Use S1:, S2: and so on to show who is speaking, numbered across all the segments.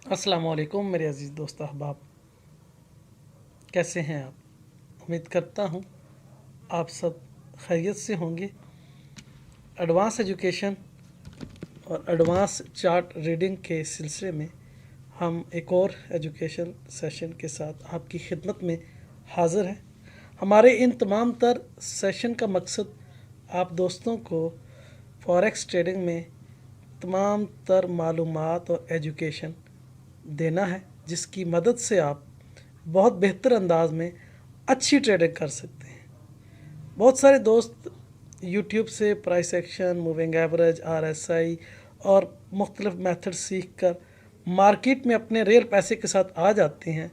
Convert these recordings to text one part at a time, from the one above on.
S1: अस्सलाम वालेकुम मेरे अज़ीज़ दोस्त अहबाब, कैसे हैं आप? उम्मीद करता हूँ आप सब खैरियत से होंगे। एडवांस एजुकेशन और एडवांस चार्ट रीडिंग के सिलसिले में हम एक और एजुकेशन सेशन के साथ आपकी खिदमत में हाज़िर हैं। हमारे इन तमाम तर सेशन का मकसद आप दोस्तों को फॉरेक्स ट्रेडिंग में तमाम तर मालूमात और एजुकेशन देना है, जिसकी मदद से आप बहुत बेहतर अंदाज में अच्छी ट्रेडिंग कर सकते हैं। बहुत सारे दोस्त यूट्यूब से price action, moving average, RSI और मुख्तलिफ मेथड सीख कर मार्केट में अपने रियल पैसे के साथ आ जाते हैं।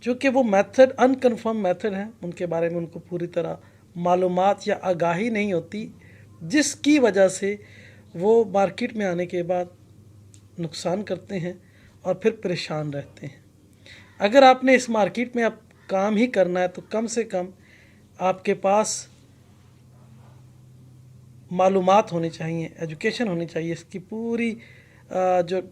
S1: चूँकि वो मेथड अनकन्फर्म मेथड हैं, उनके बारे में उनको पूरी तरह मालूमात या आगाही नहीं होती, जिसकी वजह से वो मार्केट में आने के बाद नुकसान करते हैं और फिर परेशान रहते हैं। अगर आपने इस मार्केट में अब काम ही करना है तो कम से कम आपके पास मालूमात होनी चाहिए, एजुकेशन होनी चाहिए। इसकी पूरी जो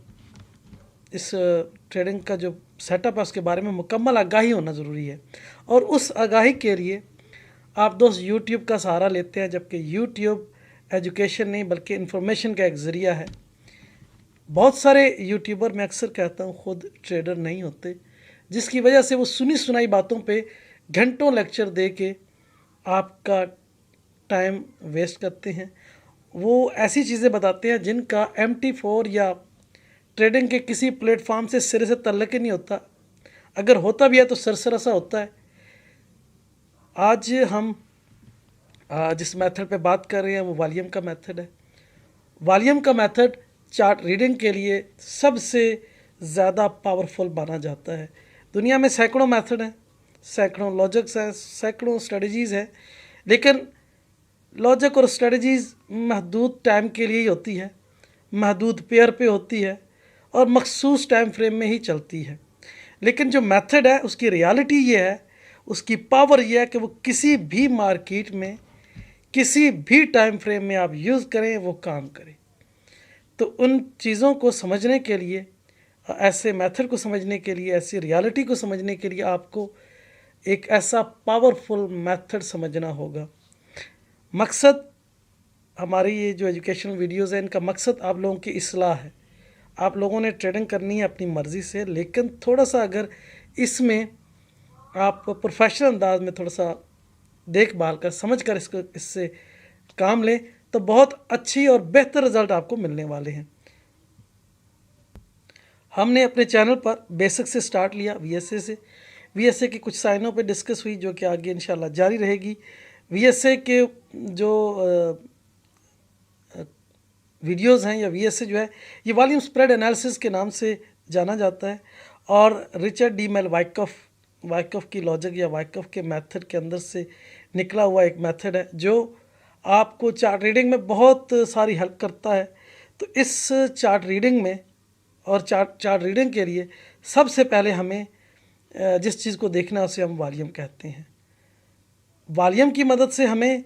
S1: इस ट्रेडिंग का जो सेटअप है उसके बारे में मुकम्मल आगाही होना ज़रूरी है। और उस आगाही के लिए आप दोस्त यूट्यूब का सहारा लेते हैं, जबकि यूट्यूब एजुकेशन नहीं बल्कि इंफॉर्मेशन का एक ज़रिया है। बहुत सारे यूट्यूबर, मैं अक्सर कहता हूँ, ख़ुद ट्रेडर नहीं होते, जिसकी वजह से वो सुनी सुनाई बातों पे घंटों लेक्चर दे के आपका टाइम वेस्ट करते हैं। वो ऐसी चीज़ें बताते हैं जिनका MT4 या ट्रेडिंग के किसी प्लेटफॉर्म से सिरे से तल्लुक़ ही नहीं होता। अगर होता भी है तो सरसरा सा होता है। आज हम जिस मेथड पे बात कर रहे हैं वो वॉल्यूम का मेथड है। वॉल्यूम का मेथड चार्ट रीडिंग के लिए सबसे ज़्यादा पावरफुल माना जाता है। दुनिया में सैकड़ों मेथड हैं, सैकड़ों लॉजिक्स हैं, सैकड़ों स्ट्रेटजीज़ हैं, लेकिन लॉजिक और स्ट्रेटजीज़ महदूद टाइम के लिए ही होती है, महदूद पेयर पे होती है और मखसूस टाइम फ्रेम में ही चलती है। लेकिन जो मेथड है उसकी रियलिटी ये है, उसकी पावर ये है कि वो किसी भी मार्केट में किसी भी टाइम फ्रेम में आप यूज़ करें वो काम करे। तो उन चीज़ों को समझने के लिए, ऐसे मेथड को समझने के लिए, ऐसी रियलिटी को समझने के लिए आपको एक ऐसा पावरफुल मेथड समझना होगा। मकसद हमारी ये जो एजुकेशनल वीडियोज़ हैं, इनका मकसद आप लोगों की इस्लाह है। आप लोगों ने ट्रेडिंग करनी है अपनी मर्ज़ी से, लेकिन थोड़ा सा अगर इसमें आप प्रोफेशनल अंदाज में थोड़ा सा देखभाल कर समझ कर इससे काम लें तो बहुत अच्छी और बेहतर रिज़ल्ट आपको मिलने वाले हैं। हमने अपने चैनल पर बेसिक से स्टार्ट लिया, VSA से। VSA की कुछ साइनों पे डिस्कस हुई जो कि आगे इंशाल्लाह जारी रहेगी। VSA के जो वीडियोज़ हैं या VSA जो है ये वॉल्यूम स्प्रेड एनालिसिस के नाम से जाना जाता है और रिचर्ड डी मेल वाइकफ की लॉजिक या वाइकफ के मेथड के अंदर से निकला हुआ एक मेथड है जो आपको चार्ट रीडिंग में बहुत सारी हेल्प करता है। तो इस चार्ट रीडिंग में और चार्ट रीडिंग के लिए सबसे पहले हमें जिस चीज़ को देखना है उसे हम वॉल्यूम कहते हैं। वॉल्यूम की मदद से हमें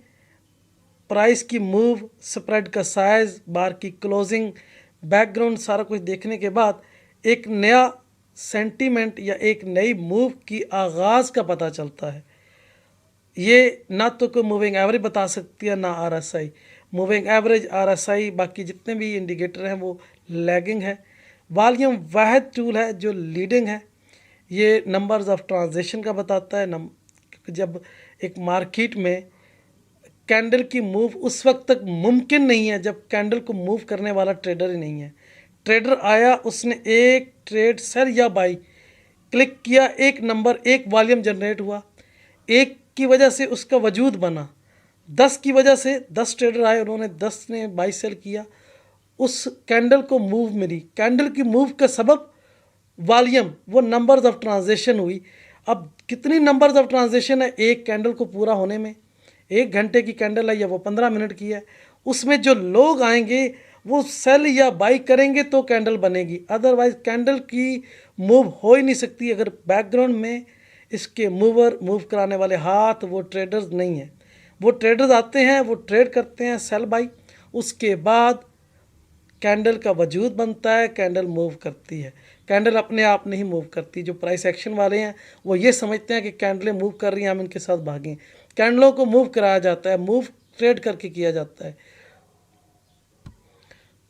S1: प्राइस की मूव, स्प्रेड का साइज़, बार की क्लोजिंग, बैकग्राउंड सारा कुछ देखने के बाद एक नया सेंटीमेंट या एक नई मूव की आगाज़ का पता चलता है। ये ना तो कोई मूविंग एवरेज बता सकती है ना RSI। मूविंग एवरेज, RSI, बाकी जितने भी इंडिकेटर हैं वो लैगिंग है। वॉल्यूम वाहिद टूल है जो लीडिंग है। ये नंबर्स ऑफ ट्रांजेक्शन का बताता है। जब एक मार्केट में कैंडल की मूव उस वक्त तक मुमकिन नहीं है जब कैंडल को मूव करने वाला ट्रेडर ही नहीं है। ट्रेडर आया, उसने एक ट्रेड सेल या बाई क्लिक किया, एक नंबर, एक वॉल्यूम जनरेट हुआ, एक की वजह से उसका वजूद बना। 10 की वजह से 10 ट्रेडर आए, उन्होंने 10 ने बाई सेल किया, उस कैंडल को मूव मिली। कैंडल की मूव का सबब वॉल्यूम, वो नंबर्स ऑफ ट्रांजेक्शन हुई। अब कितनी नंबर्स ऑफ ट्रांजेक्शन है एक कैंडल को पूरा होने में? 1 घंटे की कैंडल है या वो 15 मिनट की है, उसमें जो लोग आएंगे वो सेल या बाई करेंगे तो कैंडल बनेगी, अदरवाइज कैंडल की मूव हो ही नहीं सकती अगर बैकग्राउंड में इसके मूव कराने वाले हाथ वो ट्रेडर्स नहीं हैं। वो ट्रेडर्स आते हैं, वो ट्रेड करते हैं सेल बाई, उसके बाद कैंडल का वजूद बनता है, कैंडल मूव करती है। कैंडल अपने आप नहीं मूव करती। जो प्राइस एक्शन वाले हैं वो ये समझते हैं कि कैंडलें मूव कर रही हैं, हम इनके साथ भागें। कैंडलों को मूव कराया जाता है, मूव ट्रेड करके किया जाता है।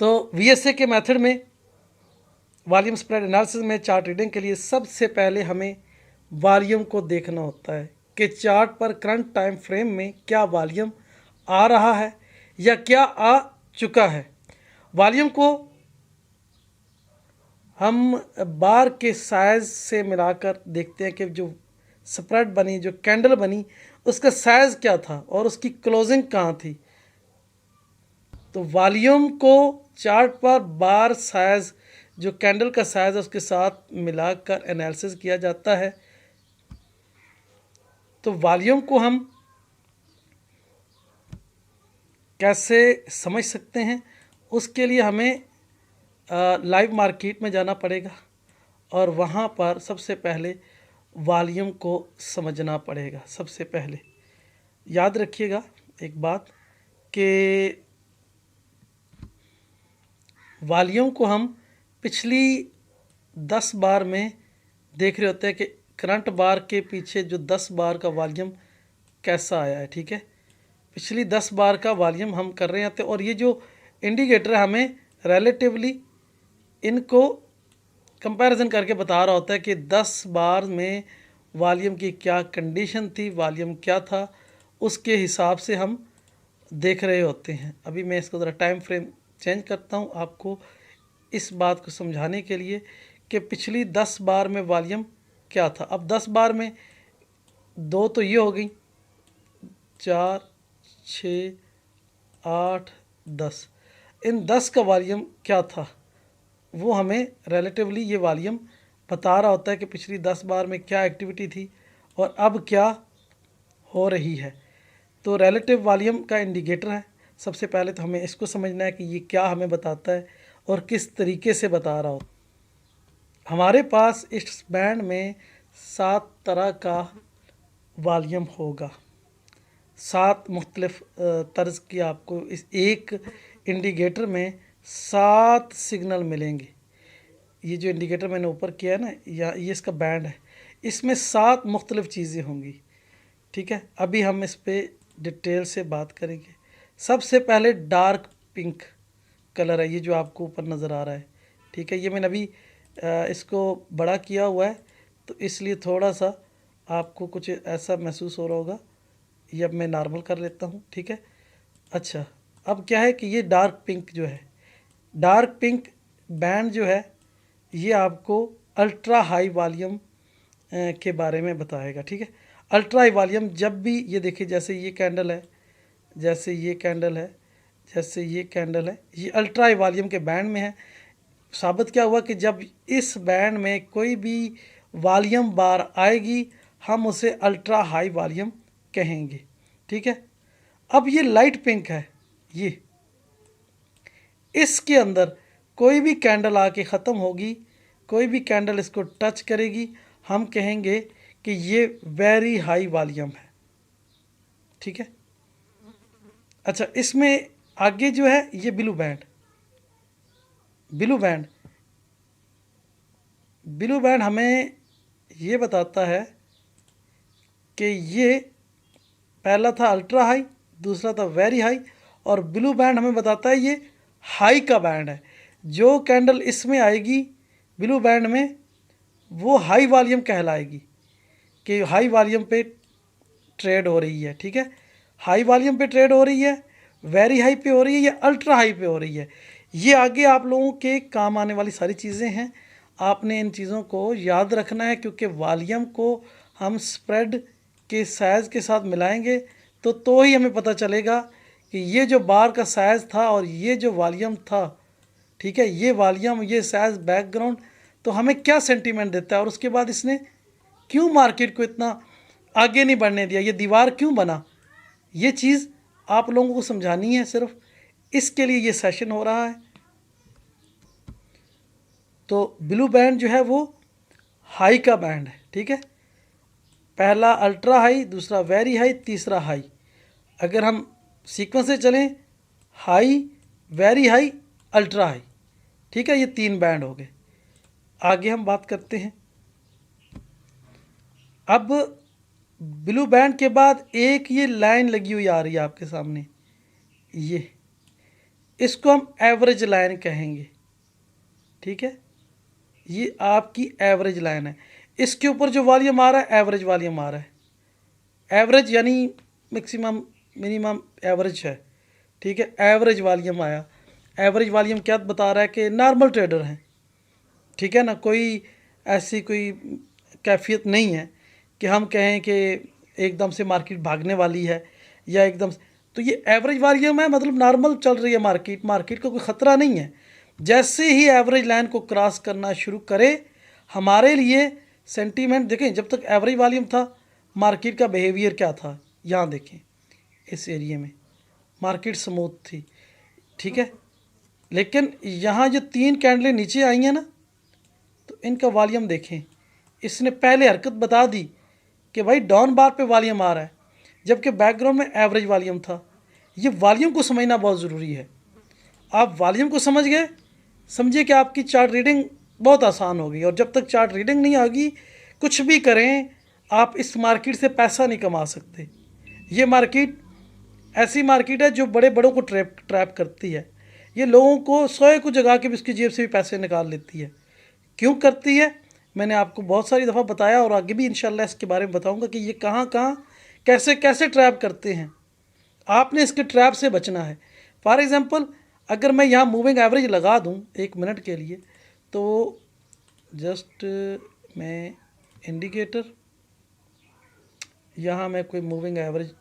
S1: तो VSA के मेथड में, वॉल्यूम स्प्रेड एनालिसिस में, चार्ट रीडिंग के लिए सबसे पहले हमें वॉल्यूम को देखना होता है कि चार्ट पर करंट टाइम फ्रेम में क्या वॉल्यूम आ रहा है या क्या आ चुका है। वॉल्यूम को हम बार के साइज़ से मिलाकर देखते हैं कि जो स्प्रेड बनी, जो कैंडल बनी, उसका साइज़ क्या था और उसकी क्लोजिंग कहाँ थी। तो वॉल्यूम को चार्ट पर बार साइज़, जो कैंडल का साइज़ है, उसके साथ मिलाकर एनालिसिस किया जाता है। तो वॉल्यूम को हम कैसे समझ सकते हैं, उसके लिए हमें लाइव मार्केट में जाना पड़ेगा और वहाँ पर सबसे पहले वॉल्यूम को समझना पड़ेगा। सबसे पहले याद रखिएगा एक बात कि वॉल्यूम को हम पिछली 10 बार में देख रहे होते हैं कि करंट बार के पीछे जो 10 बार का वॉल्यूम कैसा आया है। ठीक है, पिछली 10 बार का वॉल्यूम हम कर रहे हैं। और ये जो इंडिकेटर हमें रिलेटिवली इनको कंपैरिजन करके बता रहा होता है कि 10 बार में वॉल्यूम की क्या कंडीशन थी, वॉल्यूम क्या था, उसके हिसाब से हम देख रहे होते हैं। अभी मैं इसको ज़रा टाइम फ्रेम चेंज करता हूँ आपको इस बात को समझाने के लिए कि पिछली 10 बार में वॉल्यूम क्या था। अब 10 बार में 2 तो ये हो गई, 4, 6, 8, 10। इन 10 का वॉल्यूम क्या था वो हमें रिलेटिवली ये वॉल्यूम बता रहा होता है कि पिछली 10 बार में क्या एक्टिविटी थी और अब क्या हो रही है। तो रिलेटिव वॉल्यूम का इंडिकेटर है। सबसे पहले तो हमें इसको समझना है कि ये क्या हमें बताता है और किस तरीके से बता रहा हो। हमारे पास इस बैंड में 7 तरह का वॉल्यूम होगा। 7 मुख्तलिफ तर्ज की आपको इस एक इंडिकेटर में 7 सिग्नल मिलेंगे। ये जो इंडिकेटर मैंने ऊपर किया है ना, या ये इसका बैंड है, इसमें 7 मुख्तलिफ चीज़ें होंगी। ठीक है, अभी हम इस पर डिटेल से बात करेंगे। सबसे पहले डार्क पिंक कलर है, ये जो आपको ऊपर नज़र आ रहा है। ठीक है, ये मैंने अभी इसको बड़ा किया हुआ है तो इसलिए थोड़ा सा आपको कुछ ऐसा महसूस हो रहा होगा। ये अब मैं नॉर्मल कर लेता हूँ। ठीक है, अच्छा, अब क्या है कि ये डार्क पिंक जो है, डार्क पिंक बैंड जो है, ये आपको अल्ट्रा हाई वॉल्यूम के बारे में बताएगा। ठीक है, अल्ट्रा हाई वॉल्यूम जब भी, ये देखिए जैसे ये कैंडल है, जैसे ये कैंडल है, जैसे ये कैंडल है, ये अल्ट्रा हाई वॉल्यूम के बैंड में है। साबित क्या हुआ कि जब इस बैंड में कोई भी वॉल्यूम बार आएगी हम उसे अल्ट्रा हाई वॉल्यूम कहेंगे। ठीक है, अब ये लाइट पिंक है, ये इसके अंदर कोई भी कैंडल आके ख़त्म होगी, कोई भी कैंडल इसको टच करेगी, हम कहेंगे कि ये वेरी हाई वॉल्यूम है। ठीक है, अच्छा, इसमें आगे जो है ये blue band, blue band, blue band हमें ये बताता है कि ये पहला था अल्ट्रा हाई, दूसरा था वेरी हाई, और ब्लू बैंड हमें बताता है ये हाई का बैंड है। जो कैंडल इसमें आएगी ब्लू बैंड में वो हाई वॉल्यूम कहलाएगी कि हाई वॉल्यूम पे ट्रेड हो रही है। ठीक है, हाई वॉल्यूम पे ट्रेड हो रही है, वेरी हाई पे हो रही है या अल्ट्रा हाई पे हो रही है। ये आगे आप लोगों के काम आने वाली सारी चीज़ें हैं, आपने इन चीज़ों को याद रखना है, क्योंकि वॉल्यूम को हम स्प्रेड के साइज़ के साथ मिलाएंगे तो ही हमें पता चलेगा कि ये जो बार का साइज़ था और ये जो वॉल्यूम था, ठीक है, ये वॉल्यूम, ये साइज़, बैकग्राउंड, तो हमें क्या सेंटीमेंट देता है और उसके बाद इसने क्यों मार्केट को इतना आगे नहीं बढ़ने दिया, ये दीवार क्यों बना। ये चीज़ आप लोगों को समझानी है, सिर्फ इसके लिए ये सेशन हो रहा है। तो ब्लू बैंड जो है वो हाई का बैंड है। ठीक है, पहला अल्ट्रा हाई, दूसरा वेरी हाई, तीसरा हाई। अगर हम सीक्वेंस से चलें, high, very high, ultra high. ठीक है, ये 3 बैंड हो गए। आगे हम बात करते हैं। अब ब्लू बैंड के बाद एक ये लाइन लगी हुई आ रही है आपके सामने, ये इसको हम एवरेज लाइन कहेंगे। ठीक है, ये आपकी एवरेज लाइन है। इसके ऊपर जो वॉल्यूम आ रहा है एवरेज वॉल्यूम आ रहा है। एवरेज यानी मैक्सिमम मिनिमम एवरेज है। ठीक है, एवरेज वॉल्यूम आया। एवरेज वॉल्यूम क्या बता रहा है कि नॉर्मल ट्रेडर हैं। ठीक है ना, कोई ऐसी कोई कैफियत नहीं है कि हम कहें कि एकदम से मार्केट भागने वाली है या एकदम से, तो ये एवरेज वॉल्यूम है, मतलब नॉर्मल चल रही है मार्केट, मार्केट को कोई ख़तरा नहीं है। जैसे ही एवरेज लाइन को क्रॉस करना शुरू करे, हमारे लिए सेंटीमेंट देखें, जब तक एवरेज वॉल्यूम था मार्केट का बिहेवियर क्या था, यहाँ देखें इस एरिया में मार्केट स्मूथ थी। ठीक है, लेकिन यहाँ जो 3 कैंडलें नीचे आई हैं ना, तो इनका वॉल्यूम देखें, इसने पहले हरकत बता दी कि भाई डाउन बार पे वॉल्यूम आ रहा है, जबकि बैकग्राउंड में एवरेज वॉल्यूम था। ये वॉल्यूम को समझना बहुत ज़रूरी है। आप वॉल्यूम को समझ गए, समझिए कि आपकी चार्ट रीडिंग बहुत आसान होगी। और जब तक चार्ट रीडिंग नहीं होगी, कुछ भी करें आप इस मार्केट से पैसा नहीं कमा सकते। ये मार्केट ऐसी मार्केट है जो बड़े बड़ों को ट्रैप करती है। ये लोगों को सोए को जगा के भी उसकी जेब से भी पैसे निकाल लेती है। क्यों करती है, मैंने आपको बहुत सारी दफ़ा बताया और आगे भी इंशाल्लाह इसके बारे में बताऊंगा कि ये कहाँ कहाँ कैसे कैसे ट्रैप करते हैं। आपने इसके ट्रैप से बचना है। फॉर एग्ज़ाम्पल, अगर मैं यहाँ मूविंग एवरेज लगा दूँ 1 मिनट के लिए, तो जस्ट मैं इंडिकेटर, यहाँ मैं कोई मूविंग एवरेज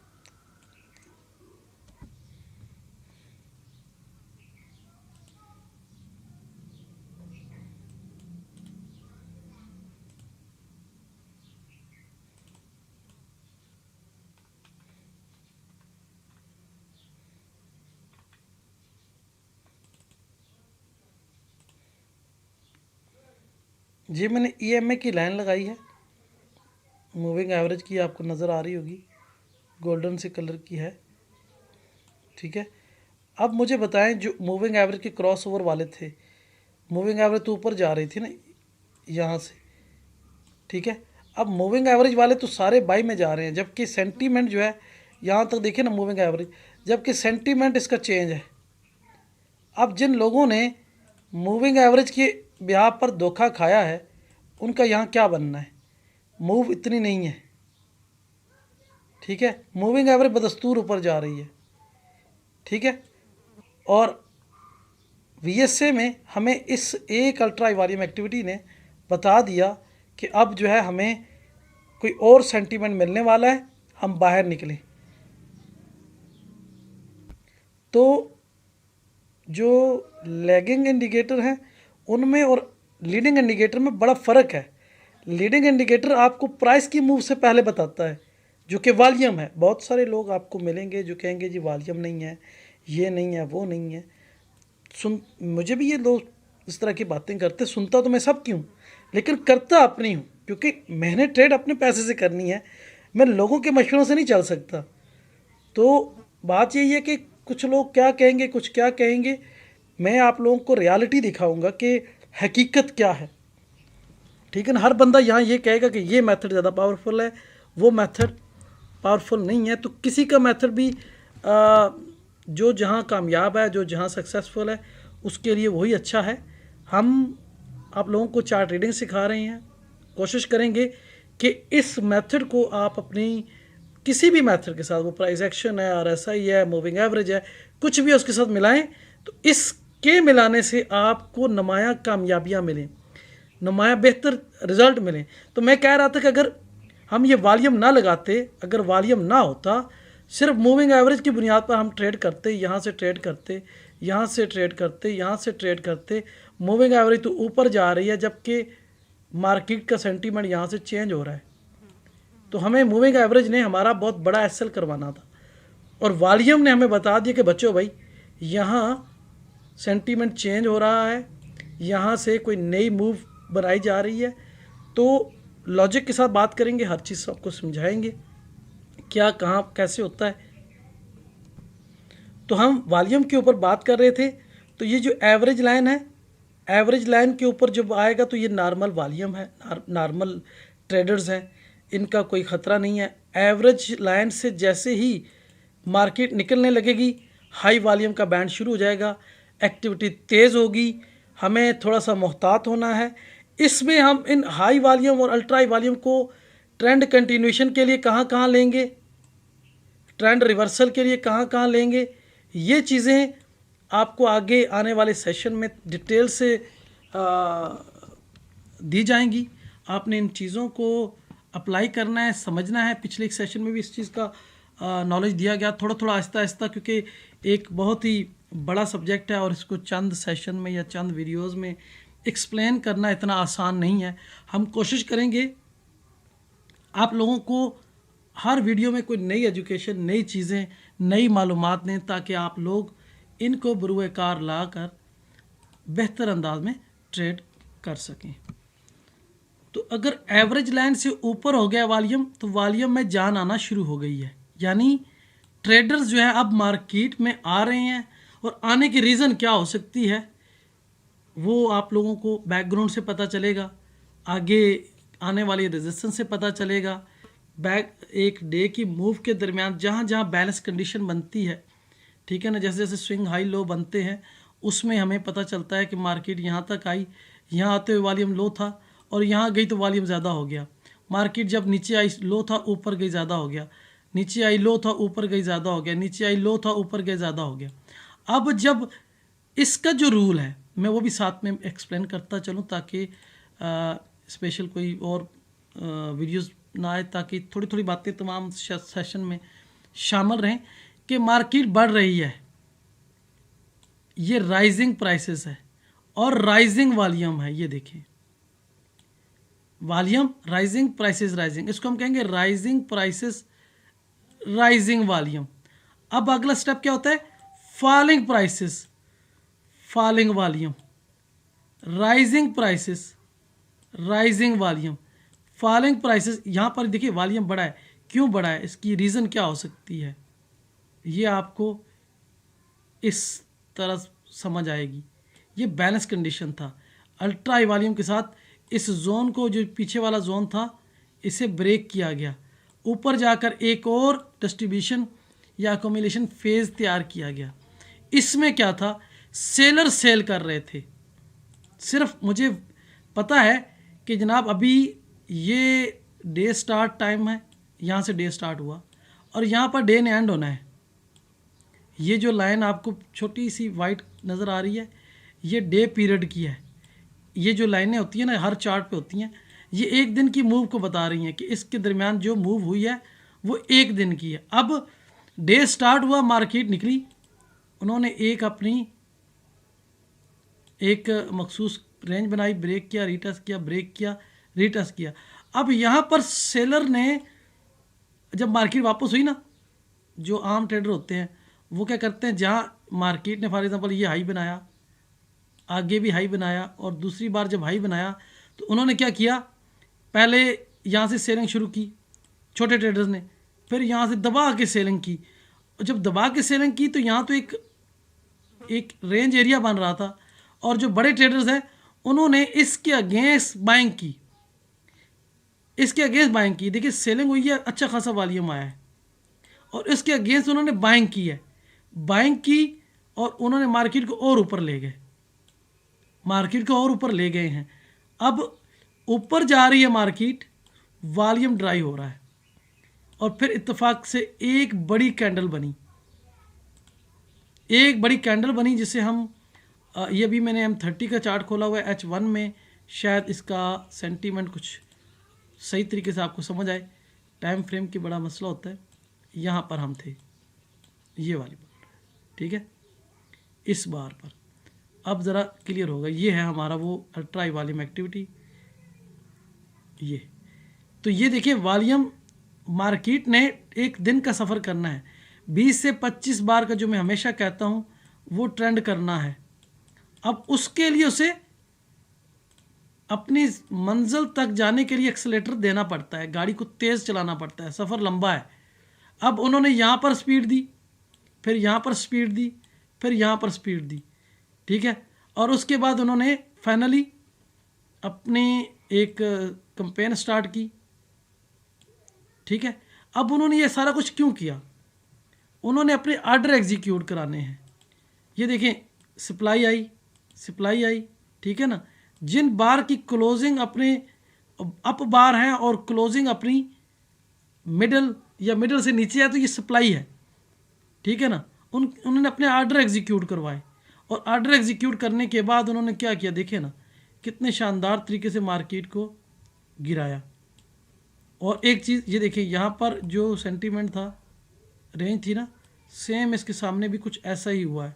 S1: जी मैंने EMA की लाइन लगाई है, मूविंग एवरेज की आपको नज़र आ रही होगी, गोल्डन से कलर की है। ठीक है, अब मुझे बताएं जो मूविंग एवरेज के क्रॉस ओवर वाले थे, मूविंग एवरेज तो ऊपर जा रही थी ना यहाँ से। ठीक है, अब मूविंग एवरेज वाले तो सारे बाई में जा रहे हैं, जबकि सेंटीमेंट जो है यहाँ तक देखिए ना मूविंग एवरेज, जबकि सेंटीमेंट इसका चेंज है। अब जिन लोगों ने मूविंग एवरेज के ब्याह पर धोखा खाया है, उनका यहाँ क्या बनना है, मूव इतनी नहीं है। ठीक है, मूविंग एवरेज बदस्तूर ऊपर जा रही है। ठीक है, और VSA में हमें इस एक अल्ट्रा वॉल्यूम एक्टिविटी ने बता दिया कि अब जो है हमें कोई और सेंटीमेंट मिलने वाला है, हम बाहर निकलें। तो जो लैगिंग इंडिकेटर हैं उनमें और लीडिंग इंडिकेटर में बड़ा फ़र्क है। लीडिंग इंडिकेटर आपको प्राइस की मूव से पहले बताता है, जो कि वॉल्यूम है। बहुत सारे लोग आपको मिलेंगे जो कहेंगे जी वॉल्यूम नहीं है, ये नहीं है, वो नहीं है। मुझे भी ये लोग इस तरह की बातें करते, सुनता तो मैं सब क्यों, लेकिन करता अपनी हूँ, क्योंकि मैंने ट्रेड अपने पैसे से करनी है, मैं लोगों के मशवरों से नहीं चल सकता। तो बात यही है कि कुछ लोग क्या कहेंगे, कुछ क्या कहेंगे, मैं आप लोगों को रियलिटी दिखाऊंगा कि हकीकत क्या है। ठीक है ना, हर बंदा यहाँ ये कहेगा कि ये मेथड ज़्यादा पावरफुल है, वो मेथड पावरफुल नहीं है। तो किसी का मेथड भी जो जहाँ कामयाब है, जो जहाँ सक्सेसफुल है, उसके लिए वही अच्छा है। हम आप लोगों को चार्ट रीडिंग सिखा रहे हैं, कोशिश करेंगे कि इस मेथड को आप अपनी किसी भी मेथड के साथ, वो प्राइस एक्शन है, RSI है, मूविंग एवरेज है, कुछ भी उसके साथ मिलाएं, तो इसके मिलाने से आपको नुमाया कामयाबियाँ मिलें, नुमाया बेहतर रिजल्ट मिलें। तो मैं कह रहा था कि अगर हम ये वॉल्यूम ना लगाते, अगर वॉल्यूम ना होता, सिर्फ मूविंग एवरेज की बुनियाद पर हम ट्रेड करते, यहाँ से ट्रेड करते, यहाँ से ट्रेड करते, यहाँ से ट्रेड करते, मूविंग एवरेज तो ऊपर जा रही है, जबकि मार्केट का सेंटीमेंट यहाँ से चेंज हो रहा है। तो हमें मूविंग एवरेज ने हमारा बहुत बड़ा SL करवाना था, और वॉल्यूम ने हमें बता दिया कि बच्चों भाई यहाँ सेंटीमेंट चेंज हो रहा है, यहाँ से कोई नई मूव बनाई जा रही है। तो लॉजिक के साथ बात करेंगे, हर चीज़ आपको समझाएंगे क्या कहाँ कैसे होता है। तो हम वॉल्यूम के ऊपर बात कर रहे थे। तो ये जो एवरेज लाइन है, एवरेज लाइन के ऊपर जब आएगा तो ये नॉर्मल वॉल्यूम है, नॉर्मल ट्रेडर्स हैं, इनका कोई ख़तरा नहीं है। एवरेज लाइन से जैसे ही मार्केट निकलने लगेगी, हाई वॉल्यूम का बैंड शुरू हो जाएगा, एक्टिविटी तेज़ होगी, हमें थोड़ा सा मोहतात होना है। इसमें हम इन हाई वॉल्यूम और अल्ट्रा हाई वॉल्यूम को ट्रेंड कंटिन्यूशन के लिए कहाँ कहाँ लेंगे, ट्रेंड रिवर्सल के लिए कहाँ कहाँ लेंगे, ये चीज़ें आपको आगे आने वाले सेशन में डिटेल से दी जाएंगी। आपने इन चीज़ों को अप्लाई करना है, समझना है। पिछले एक सेशन में भी इस चीज़ का नॉलेज दिया गया, थोड़ा थोड़ा आहिस्ता आहिस्ता, क्योंकि एक बहुत ही बड़ा सब्जेक्ट है और इसको चंद सेशन में या चंद वीडियोज़ में एक्सप्लेन करना इतना आसान नहीं है। हम कोशिश करेंगे आप लोगों को हर वीडियो में कोई नई एजुकेशन, नई चीज़ें, नई मालूमात दें, ताकि आप लोग इनको बरूए कार ला कर बेहतर अंदाज में ट्रेड कर सकें। तो अगर एवरेज लाइन से ऊपर हो गया वॉल्यूम, तो वॉल्यूम में जान आना शुरू हो गई है, यानी ट्रेडर्स जो है अब मार्केट में आ रहे हैं। और आने की रीज़न क्या हो सकती है वो आप लोगों को बैकग्राउंड से पता चलेगा, आगे आने वाली रेजिस्टेंस से पता चलेगा। एक डे की मूव के दरमियान जहाँ जहाँ बैलेंस कंडीशन बनती है, ठीक है ना, जैसे जैसे स्विंग हाई लो बनते हैं, उसमें हमें पता चलता है कि मार्केट यहाँ तक आई, यहाँ आते हुए वॉल्यूम लो था और यहाँ गई तो वॉल्यूम ज़्यादा हो गया। मार्केट जब नीचे आई लो था, ऊपर गई ज़्यादा हो गया, नीचे आई लो था, ऊपर गई ज़्यादा हो गया, नीचे आई लो था, वीडियो गई ज़्यादा हो गया। अब जब इसका जो रूल है मैं वो भी साथ में एक्सप्लेन करता चलूँ, ताकि स्पेशल कोई और वीडियोस ना आए, ताकि थोड़ी थोड़ी बातें तमाम सेशन में शामिल रहें। कि मार्केट बढ़ रही है, ये राइजिंग प्राइसेस है और राइजिंग वॉल्यूम है, ये देखें वॉल्यूम राइजिंग, प्राइसेस राइजिंग, इसको हम कहेंगे राइजिंग प्राइसेस राइजिंग वॉल्यूम। अब अगला स्टेप क्या होता है, falling prices falling volume, rising prices rising volume, falling prices. यहाँ पर देखिए वॉल्यूम बढ़ा है, क्यों बढ़ा है, इसकी रीज़न क्या हो सकती है, ये आपको इस तरह समझ आएगी। ये बैलेंस कंडीशन था, अल्ट्रा हाई वॉल्यूम के साथ इस जोन को, जो पीछे वाला जोन था, इसे ब्रेक किया गया, ऊपर जाकर एक और डिस्ट्रीब्यूशन या अकोमुलेशन फेज़ तैयार किया गया। इसमें क्या था, सेलर सेल कर रहे थे। सिर्फ मुझे पता है कि जनाब अभी ये डे स्टार्ट टाइम है, यहाँ से डे स्टार्ट हुआ और यहाँ पर डे एंड होना है। ये जो लाइन आपको छोटी सी वाइट नज़र आ रही है, ये डे पीरियड की है। ये जो लाइनें होती हैं ना, हर चार्ट पे होती हैं, ये एक दिन की मूव को बता रही हैं कि इसके दरमियान जो मूव हुई है वो एक दिन की है। अब डे स्टार्ट हुआ, मार्केट निकली, उन्होंने एक अपनी एक मखसूस रेंज बनाई, ब्रेक किया, रीटेस्ट किया, ब्रेक किया, रीटेस्ट किया। अब यहाँ पर सेलर ने, जब मार्केट वापस हुई ना, जो आम ट्रेडर होते हैं वो क्या करते हैं, जहाँ मार्केट ने फॉर एग्जांपल ये हाई बनाया, आगे भी हाई बनाया और दूसरी बार जब हाई बनाया तो उन्होंने क्या किया, पहले यहाँ से सेलिंग शुरू की छोटे ट्रेडर्स ने, फिर यहाँ से दबा के सेलिंग की। और जब दबा के सेलिंग की तो यहाँ तो एक रेंज एरिया बन रहा था, और जो बड़े ट्रेडर्स हैं उन्होंने इसके अगेंस्ट बाइंग की, इसके अगेंस्ट बाइंग की। देखिए सेलिंग हुई है, अच्छा खासा वॉल्यूम आया है, और इसके अगेंस्ट उन्होंने बाइंग की है, बाइंग की और उन्होंने मार्केट को और ऊपर ले गए, मार्केट को और ऊपर ले गए हैं। अब ऊपर जा रही है मार्केट, वॉल्यूम ड्राई हो रहा है, और फिर इत्तेफाक से एक बड़ी कैंडल बनी, एक बड़ी कैंडल बनी जिसे हम ये भी मैंने M30 का चार्ट खोला हुआ है H1 में, शायद इसका सेंटीमेंट कुछ सही तरीके से आपको समझ आए। टाइम फ्रेम की बड़ा मसला होता है। यहाँ पर हम थे, ये वाली बार, ठीक है, इस बार पर अब ज़रा क्लियर होगा। ये है हमारा वो अल्ट्रा हाई वॉल्यूम एक्टिविटी। ये तो ये देखिए वॉल्यूम, मार्केट ने एक दिन का सफ़र करना है, 20 से 25 बार का जो मैं हमेशा कहता हूँ वो ट्रेंड करना है। अब उसके लिए उसे अपनी मंजिल तक जाने के लिए एक्सेलेरेटर देना पड़ता है, गाड़ी को तेज़ चलाना पड़ता है, सफ़र लंबा है। अब उन्होंने यहाँ पर स्पीड दी, फिर यहाँ पर स्पीड दी, फिर यहाँ पर स्पीड दी, ठीक है। और उसके बाद उन्होंने फाइनली अपनी एक कैंपेन स्टार्ट की, ठीक है। अब उन्होंने ये सारा कुछ क्यों किया? उन्होंने अपने आर्डर एग्जीक्यूट कराने हैं। ये देखें, सप्लाई आई, ठीक है ना। जिन बार की क्लोजिंग अपने अप बार हैं और क्लोजिंग अपनी मिडल या मिडल से नीचे है, तो ये सप्लाई है, ठीक है ना। उन्होंने अपने आर्डर एग्जीक्यूट करवाए, और आर्डर एग्जीक्यूट करने के बाद उन्होंने क्या किया, देखें ना कितने शानदार तरीके से मार्केट को गिराया। और एक चीज़ ये देखिए, यहाँ पर जो सेंटीमेंट था, रेंज थी ना, सेम इसके सामने भी कुछ ऐसा ही हुआ है।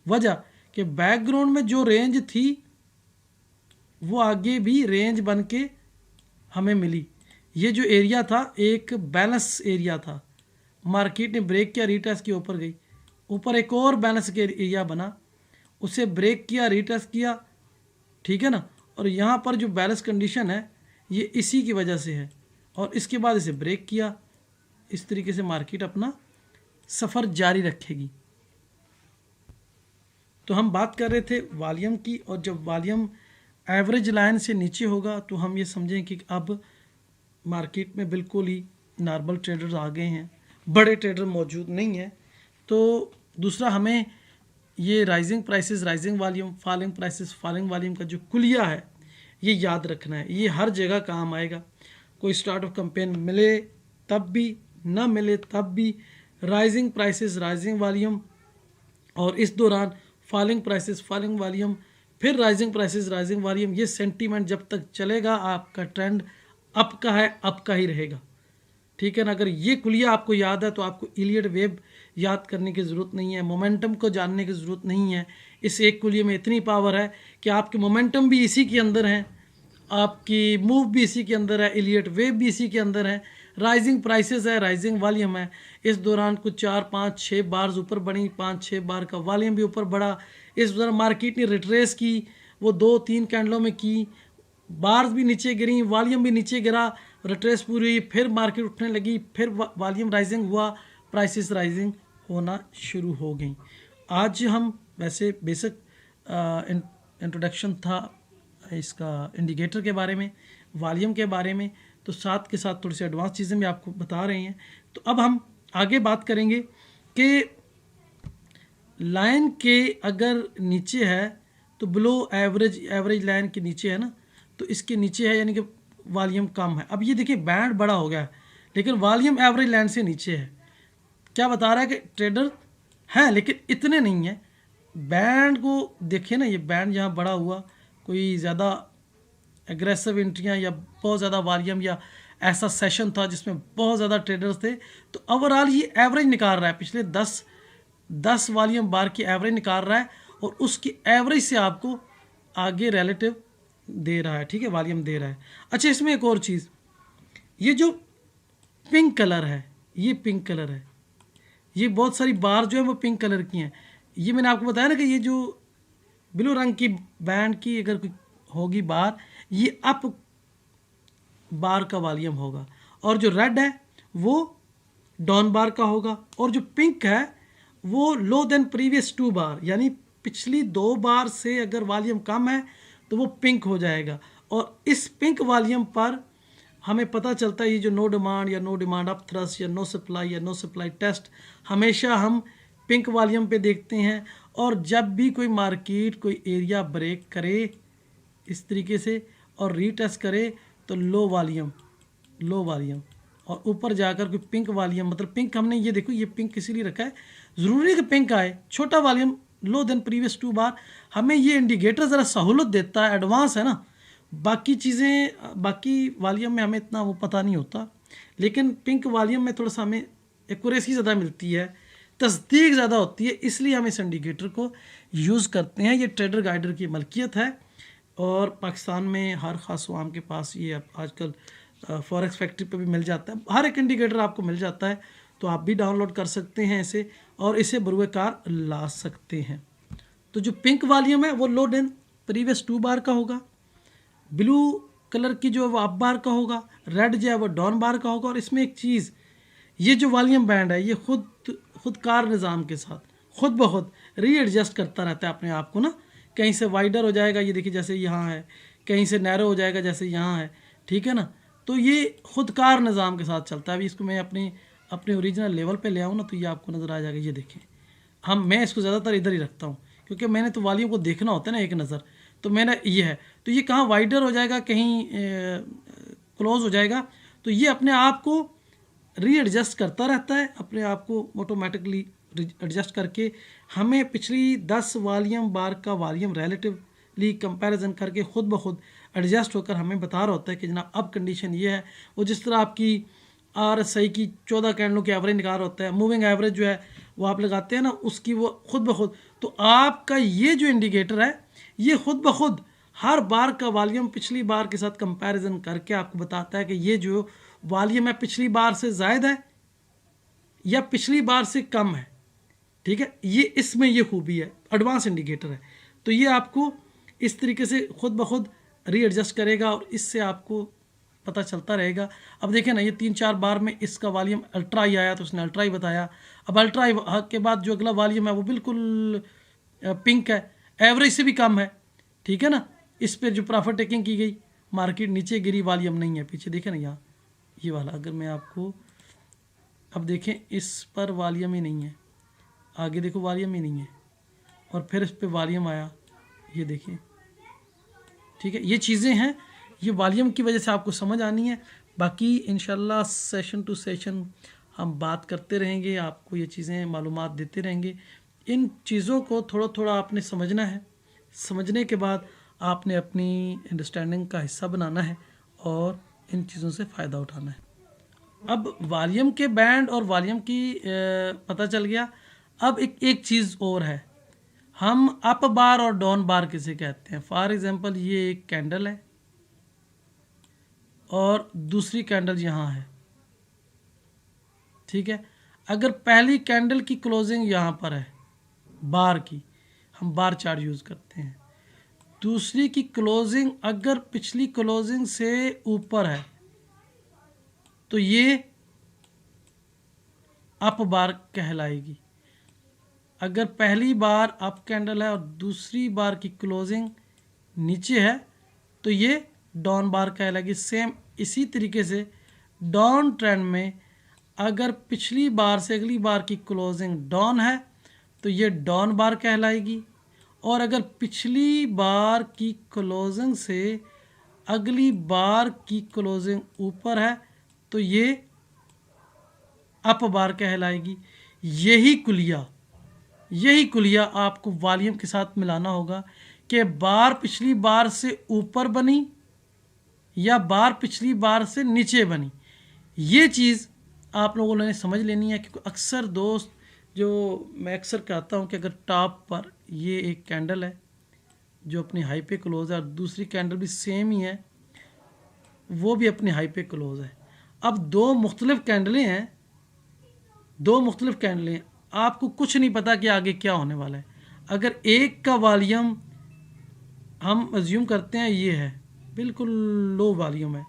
S1: वजह कि बैकग्राउंड में जो रेंज थी वो आगे भी रेंज बन के हमें मिली। ये जो एरिया था एक बैलेंस एरिया था, मार्केट ने ब्रेक किया, रीटेस्ट के ऊपर गई, ऊपर एक और बैलेंस के एरिया बना, उसे ब्रेक किया, रीटेस्ट किया, ठीक है ना। और यहाँ पर जो बैलेंस कंडीशन है ये इसी की वजह से है, और इसके बाद इसे ब्रेक किया। इस तरीके से मार्केट अपना सफ़र जारी रखेगी। तो हम बात कर रहे थे वॉल्यूम की, और जब वॉल्यूम एवरेज लाइन से नीचे होगा तो हम ये समझें कि अब मार्केट में बिल्कुल ही नॉर्मल ट्रेडर्स आ गए हैं, बड़े ट्रेडर मौजूद नहीं हैं। तो दूसरा, हमें ये rising prices rising volume, falling prices falling volume का जो कुलिया है ये याद रखना है। ये हर जगह काम आएगा, कोई स्टार्ट ऑफ कैंपेन मिले तब भी, ना मिले तब भी, राइजिंग प्राइसेस राइजिंग वॉल्यूम, और इस दौरान फॉलिंग प्राइसेस फॉलिंग वॉल्यूम, फिर राइजिंग प्राइसेस राइजिंग वॉल्यूम। ये सेंटीमेंट जब तक चलेगा आपका ट्रेंड अप का है, अप का ही रहेगा, ठीक है ना। अगर ये कुलिया आपको याद है तो आपको इलियट वेव याद करने की ज़रूरत नहीं है, मोमेंटम को जानने की ज़रूरत नहीं है। इस एक कुलिये में इतनी पावर है कि आपके मोमेंटम भी इसी के अंदर है, आपकी मूव भी इसी के अंदर है, इलियट वेव भी इसी के अंदर है, राइजिंग प्राइसेस है, राइजिंग वॉल्यूम है। इस दौरान कुछ 4, 5, 6 बार्स ऊपर बढ़ी, 5, 6 बार का वॉल्यूम भी ऊपर बढ़ा। इस दौरान मार्केट ने रिट्रेस की, वो 2-3 कैंडलों में की, बार्स भी नीचे गिरी, वॉल्यूम भी नीचे गिरा, रिट्रेस पूरी हुई, फिर मार्केट उठने लगी, फिर वॉल्यूम राइजिंग हुआ, प्राइसेस राइजिंग होना शुरू हो गई। आज हम वैसे बेसिक इंट्रोडक्शन था इसका इंडिकेटर के बारे में, वॉल्यूम के बारे में, तो साथ के साथ थोड़ी सी एडवांस चीज़ें भी आपको बता रहे हैं। तो अब हम आगे बात करेंगे कि लाइन के अगर नीचे है तो बिलो एवरेज लाइन के नीचे है ना, तो इसके नीचे है, यानी कि वॉल्यूम कम है। अब ये देखिए बैंड बड़ा हो गया है, लेकिन वॉल्यूम एवरेज लाइन से नीचे है। क्या बता रहा है कि ट्रेडर हैं लेकिन इतने नहीं हैं। बैंड को देखिए ना, ये बैंड यहाँ बड़ा हुआ, कोई ज़्यादा एग्रेसिव एंट्रियाँ या बहुत ज़्यादा वॉल्यूम या ऐसा सेशन था जिसमें बहुत ज़्यादा ट्रेडर्स थे। तो ओवरऑल ये एवरेज निकाल रहा है, पिछले 10 वॉल्यूम बार की एवरेज निकाल रहा है, और उसकी एवरेज से आपको आगे रिलेटिव दे रहा है, ठीक है, वॉल्यूम दे रहा है। अच्छा, इसमें एक और चीज़, ये जो पिंक कलर है, ये पिंक कलर है, ये बहुत सारी बार जो है वो पिंक कलर की हैं। ये मैंने आपको बताया ना कि ये जो ब्लू रंग की बैंड की अगर कोई होगी बार, ये अप बार का वॉल्यूम होगा, और जो रेड है वो डाउन बार का होगा, और जो पिंक है वो लो देन प्रीवियस 2 बार, यानी पिछली 2 बार से अगर वॉल्यूम कम है तो वो पिंक हो जाएगा। और इस पिंक वॉल्यूम पर हमें पता चलता है ये जो नो डिमांड या नो डिमांड अप थ्रस्ट या नो सप्लाई या नो सप्लाई टेस्ट, हमेशा हम पिंक वॉल्यूम पे देखते हैं। और जब भी कोई मार्केट कोई एरिया ब्रेक करे इस तरीके से और रीटेस्ट करे तो लो वॉल्यूम और ऊपर जाकर कोई पिंक वॉल्यूम, मतलब पिंक हमने ये देखो, ये पिंक इसीलिए रखा है, ज़रूरी है कि पिंक आए, छोटा वॉल्यूम लो देन प्रीवियस 2 बार। हमें ये इंडिकेटर ज़रा सहूलत देता है, एडवांस है ना। बाकी चीज़ें, बाकी वॉल्यूम में हमें इतना वो पता नहीं होता, लेकिन पिंक वॉल्यूम में थोड़ा सा हमें एक्यूरेसी ज़्यादा मिलती है, तस्दीक ज़्यादा होती है, इसलिए हम इस इंडिकेटर को यूज़ करते हैं। ये ट्रेडर गाइडर की मलकियत है, और पाकिस्तान में हर ख़ास आवाम के पास ये अब आजकल फॉरेक्स फैक्ट्री पे भी मिल जाता है, हर एक इंडिकेटर आपको मिल जाता है, तो आप भी डाउनलोड कर सकते हैं इसे, और इसे बरूए कार ला सकते हैं। तो जो पिंक वॉल्यूम है वो लो देन प्रीवियस 2 बार का होगा, ब्लू कलर की जो है वो अप बार का होगा, रेड जो है वो डाउन बार का होगा। और इसमें एक चीज़, ये जो वॉल्यूम बैंड है ये खुद कार निज़ाम के साथ खुद ब खुद रीएडजस्ट करता रहता है अपने आप को ना। कहीं से वाइडर हो जाएगा, ये देखिए जैसे यहाँ है, कहीं से नैरो हो जाएगा जैसे यहाँ है, ठीक है ना। तो ये खुदकार निज़ाम के साथ चलता है। अभी इसको मैं अपने ओरिजिनल लेवल पे ले आऊँ ना तो ये आपको नज़र आ जाएगा। ये देखें, मैं इसको ज़्यादातर इधर ही रखता हूँ क्योंकि मैंने तो वॉल्यूम को देखना होता है ना एक नज़र। तो मैंने ये है, तो ये कहाँ वाइडर हो जाएगा, कहीं क्लोज हो जाएगा। तो ये अपने आप को रीएडजस्ट करता रहता है, अपने आप को ऑटोमेटिकली एडजस्ट करके हमें पिछली 10 वॉल्यूम बार का वॉल्यूम रिलेटिवली कंपैरिजन करके खुद ब खुद एडजस्ट होकर हमें बता रहा होता है कि जनाब अब कंडीशन ये है। वो जिस तरह आपकी RSI की 14 कैंडलों की एवरेज निकाल होता है, मूविंग एवरेज जो है वो आप लगाते हैं ना, उसकी वो खुद ब खुद। तो आपका ये जो इंडिकेटर है ये खुद ब खुद हर बार का वॉल्यूम पिछली बार के साथ कंपैरिजन करके आपको बताता है कि ये जो वॉल्यूम है पिछली बार से ज़ायद है या पिछली बार से कम है, ठीक है। ये इसमें ये खूबी है, एडवांस इंडिकेटर है। तो ये आपको इस तरीके से खुद ब खुद रीएडजस्ट करेगा और इससे आपको पता चलता रहेगा। अब देखें ना, ये 3-4 बार में इसका वॉल्यूम अल्ट्रा ही आया तो उसने अल्ट्रा ही बताया। अब अल्ट्रा के बाद जो अगला वॉल्यूम है वो बिल्कुल पिंक है, एवरेज से भी कम है, ठीक है ना। इस पर जो प्रॉफिट टेकिंग की गई, मार्केट नीचे गिरी, वॉल्यूम नहीं है पीछे, देखें ना यहाँ ये वाला। अगर मैं आपको अब देखें, इस पर वॉल्यूम ही नहीं है, आगे देखो वॉल्यूम ही नहीं है, और फिर इस पे वॉल्यूम आया, ये देखिए, ठीक है। ये चीज़ें हैं, ये वॉल्यूम की वजह से आपको समझ आनी है। बाकी इंशाल्लाह सेशन टू सेशन हम बात करते रहेंगे, आपको ये चीज़ें मालूमात देते रहेंगे। इन चीज़ों को थोड़ा थोड़ा आपने समझना है, समझने के बाद आपने अपनी अंडरस्टैंडिंग का हिस्सा बनाना है और इन चीज़ों से फ़ायदा उठाना है। अब वॉल्यूम के बैंड और वॉल्यूम की पता चल गया। अब एक चीज़ और है, हम अप बार और डाउन बार किसे कहते हैं। फॉर एग्जांपल ये एक कैंडल है और दूसरी कैंडल यहाँ है, ठीक है। अगर पहली कैंडल की क्लोजिंग यहाँ पर है बार की, हम बार चार्ट यूज़ करते हैं, दूसरी की क्लोजिंग अगर पिछली क्लोजिंग से ऊपर है तो ये अप बार कहलाएगी। अगर पहली बार अप कैंडल है और दूसरी बार की क्लोजिंग नीचे है तो ये डाउन बार कहलाएगी। सेम इसी तरीके से डाउन ट्रेंड में अगर पिछली बार से अगली बार की क्लोजिंग डाउन है तो ये डाउन बार कहलाएगी, और अगर पिछली बार की क्लोजिंग से अगली बार की क्लोजिंग ऊपर है तो ये अप बार कहलाएगी। यही कुलिया आपको वॉल्यूम के साथ मिलाना होगा कि बार पिछली बार से ऊपर बनी या बार पिछली बार से नीचे बनी। ये चीज़ आप लोगों ने समझ लेनी है, क्योंकि अक्सर दोस्त जो मैं अक्सर कहता हूँ कि अगर टॉप पर ये एक कैंडल है जो अपनी हाई पे क्लोज है और दूसरी कैंडल भी सेम ही है, वो भी अपनी हाई पे क्लोज है। अब दो मुख्तलिफ कैंडलें हैं, आपको कुछ नहीं पता कि आगे क्या होने वाला है। अगर एक का वॉल्यूम हम अज्यूम करते हैं ये है, बिल्कुल लो वॉल्यूम है,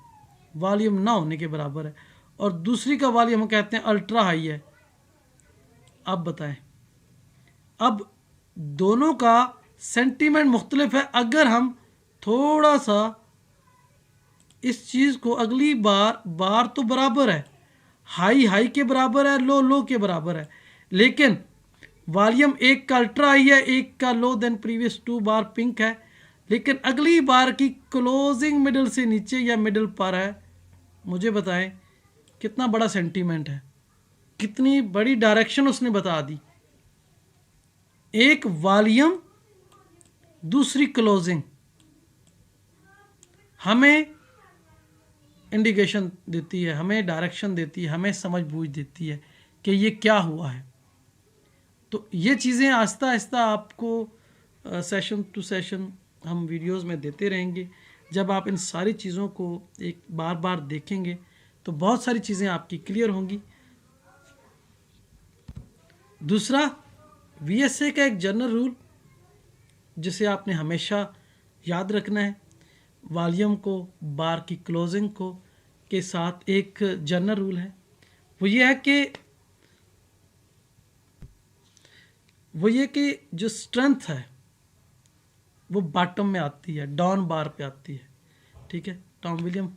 S1: वॉल्यूम ना होने के बराबर है, और दूसरी का वॉल्यूम हम कहते हैं अल्ट्रा हाई है, अब बताएं, अब दोनों का सेंटीमेंट मुख्तलिफ है। अगर हम थोड़ा सा इस चीज़ को, अगली बार तो बराबर है, हाई के बराबर है, लो के बराबर है, लेकिन वॉल्यूम एक का अल्ट्रा हाई है, एक का लो, देन प्रीवियस 2 बार पिंक है, लेकिन अगली बार की क्लोजिंग मिडिल से नीचे या मिडिल पर है। मुझे बताएं कितना बड़ा सेंटीमेंट है, कितनी बड़ी डायरेक्शन उसने बता दी। एक वॉल्यूम दूसरी क्लोजिंग हमें इंडिकेशन देती है, हमें डायरेक्शन देती है, हमें समझ बूझ देती है कि ये क्या हुआ है। तो ये चीज़ें आहिस्ता आहिस्ता आपको सेशन टू सेशन हम वीडियोस में देते रहेंगे। जब आप इन सारी चीज़ों को एक बार देखेंगे तो बहुत सारी चीज़ें आपकी क्लियर होंगी। दूसरा, VSA का एक जनरल रूल जिसे आपने हमेशा याद रखना है, वॉल्यूम को, बार की क्लोजिंग को के साथ एक जनरल रूल है, वो ये है कि वो ये कि जो स्ट्रेंथ है वो बॉटम में आती है, डाउन बार पे आती है, ठीक है। टॉम विलियम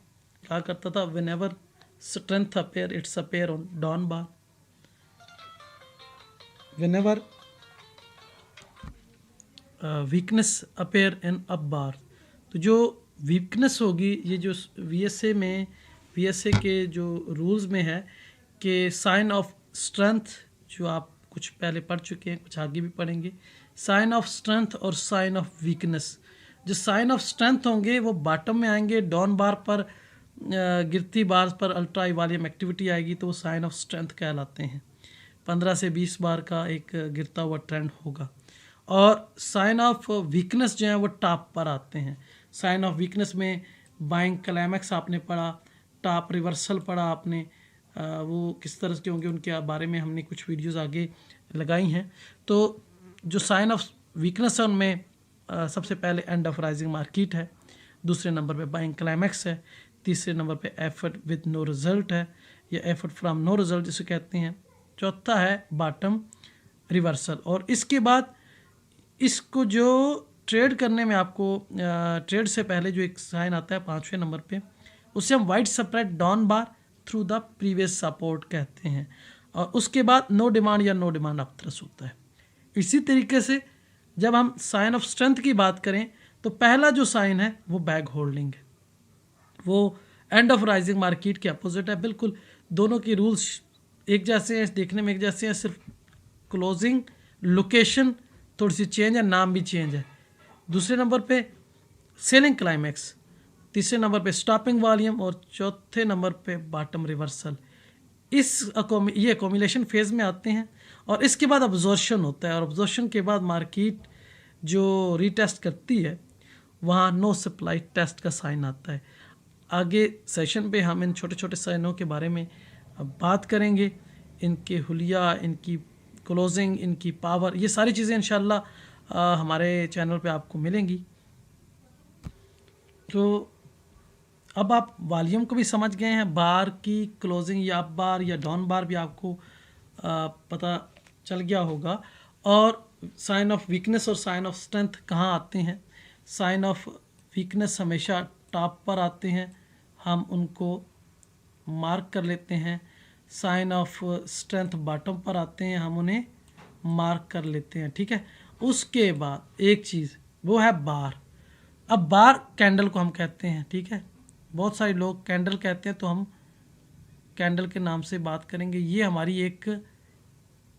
S1: कहा करता था, whenever strength appear it's appear on down bar, whenever weakness appear in up bar. तो जो वीकनेस होगी, ये जो वीएसए के जो रूल्स में है कि साइन ऑफ स्ट्रेंथ, जो आप कुछ पहले पढ़ चुके हैं, कुछ आगे भी पढ़ेंगे, साइन ऑफ स्ट्रेंथ और साइन ऑफ वीकनेस। जो साइन ऑफ स्ट्रेंथ होंगे वो बॉटम में आएंगे, डाउन बार पर गिरती बार पर अल्ट्रा वॉल्यूम एक्टिविटी आएगी तो वो साइन ऑफ स्ट्रेंथ कहलाते हैं। 15 से 20 बार का एक गिरता हुआ ट्रेंड होगा। और साइन ऑफ वीकनेस जो है वो टॉप पर आते हैं। साइन ऑफ वीकनेस में बाइंग क्लाइमैक्स आपने पढ़ा, टॉप रिवर्सल पढ़ा आपने, वो किस तरह के होंगे उनके बारे में हमने कुछ वीडियोस आगे लगाई हैं। तो जो साइन ऑफ वीकनेस है उनमें सबसे पहले एंड ऑफ राइजिंग मार्केट है, दूसरे नंबर पे बाइंग क्लाइमैक्स है, तीसरे नंबर पे एफर्ट विद नो रिजल्ट है या एफर्ट फ्रॉम नो रिजल्ट जिसे कहते हैं, चौथा है बॉटम रिवर्सल। और इसके बाद इसको जो ट्रेड करने में आपको ट्रेड से पहले जो एक साइन आता है 5वें नंबर पे, उसे हम wide spread down bar through the previous support कहते हैं। और उसके बाद नो डिमांड या नो डिमांड अप थ्रस्ट होता है। इसी तरीके से जब हम साइन ऑफ स्ट्रेंथ की बात करें तो पहला जो साइन है वो बैग होल्डिंग है, वो एंड ऑफ राइजिंग मार्केट के अपोजिट है। बिल्कुल दोनों के रूल्स एक जैसे हैं, देखने में एक जैसे हैं, सिर्फ क्लोजिंग लोकेशन थोड़ी सी चेंज है, नाम भी चेंज है। दूसरे नंबर पे सेलिंग क्लाइमैक्स, तीसरे नंबर पे स्टॉपिंग वॉल्यूम और चौथे नंबर पे बॉटम रिवर्सल। ये अकोमिलेशन फेज में आते हैं और इसके बाद अब्जॉर्शन होता है। और अब्जॉर्शन के बाद मार्केट जो रीटेस्ट करती है वहाँ नो सप्लाई टेस्ट का साइन आता है। आगे सेशन पे हम इन छोटे छोटे साइनों के बारे में बात करेंगे, इनके हुलिया, इनकी क्लोजिंग, इनकी पावर, ये सारी चीज़ें इंशाल्लाह हमारे चैनल पे आपको मिलेंगी। तो अब आप वॉल्यूम को भी समझ गए हैं, बार की क्लोजिंग या अप बार या डाउन बार भी आपको पता चल गया होगा। और साइन ऑफ वीकनेस और साइन ऑफ स्ट्रेंथ कहाँ आते हैं। साइन ऑफ वीकनेस हमेशा टॉप पर आते हैं, हम उनको मार्क कर लेते हैं। साइन ऑफ स्ट्रेंथ बॉटम पर आते हैं, हम उन्हें मार्क कर लेते हैं, ठीक है। उसके बाद एक चीज़ वो है बार। अब बार कैंडल को हम कहते हैं, ठीक है। बहुत सारे लोग कैंडल कहते हैं तो हम कैंडल के नाम से बात करेंगे। ये हमारी एक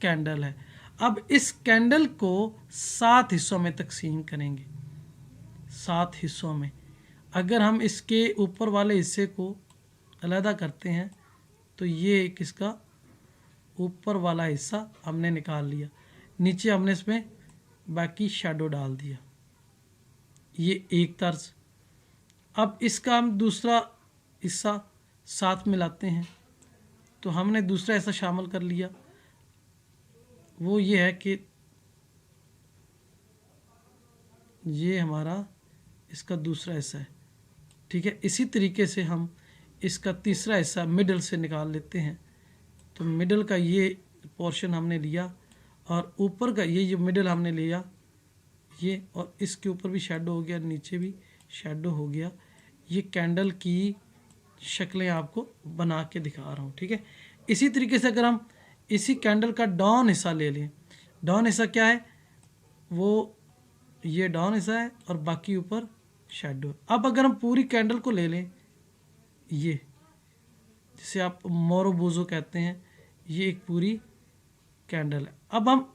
S1: कैंडल है। अब इस कैंडल को 7 हिस्सों में तकसीम करेंगे, 7 हिस्सों में। अगर हम इसके ऊपर वाले हिस्से को अलहदा करते हैं तो ये एक इसका ऊपर वाला हिस्सा हमने निकाल लिया, नीचे हमने इसमें बाकी शैडो डाल दिया, ये एक तर्ज। अब इसका हम दूसरा हिस्सा साथ मिलाते हैं तो हमने दूसरा हिस्सा शामिल कर लिया, वो ये है कि ये हमारा इसका दूसरा हिस्सा है, ठीक है। इसी तरीके से हम इसका तीसरा हिस्सा मिडल से निकाल लेते हैं। तो मिडल का ये पोर्शन हमने लिया और ऊपर का ये जो मिडल हमने लिया ये, और इसके ऊपर भी शैडो हो गया, नीचे भी शैडो हो गया। ये कैंडल की शक्लें आपको बना के दिखा रहा हूँ, ठीक है। इसी तरीके से अगर हम इसी कैंडल का डाउन हिस्सा ले लें, डाउन हिस्सा क्या है, वो ये डाउन हिस्सा है और बाकी ऊपर शैडो। अब अगर हम पूरी कैंडल को ले लें, ये जिसे आप मोरोबोजो कहते हैं, ये एक पूरी कैंडल है। अब हम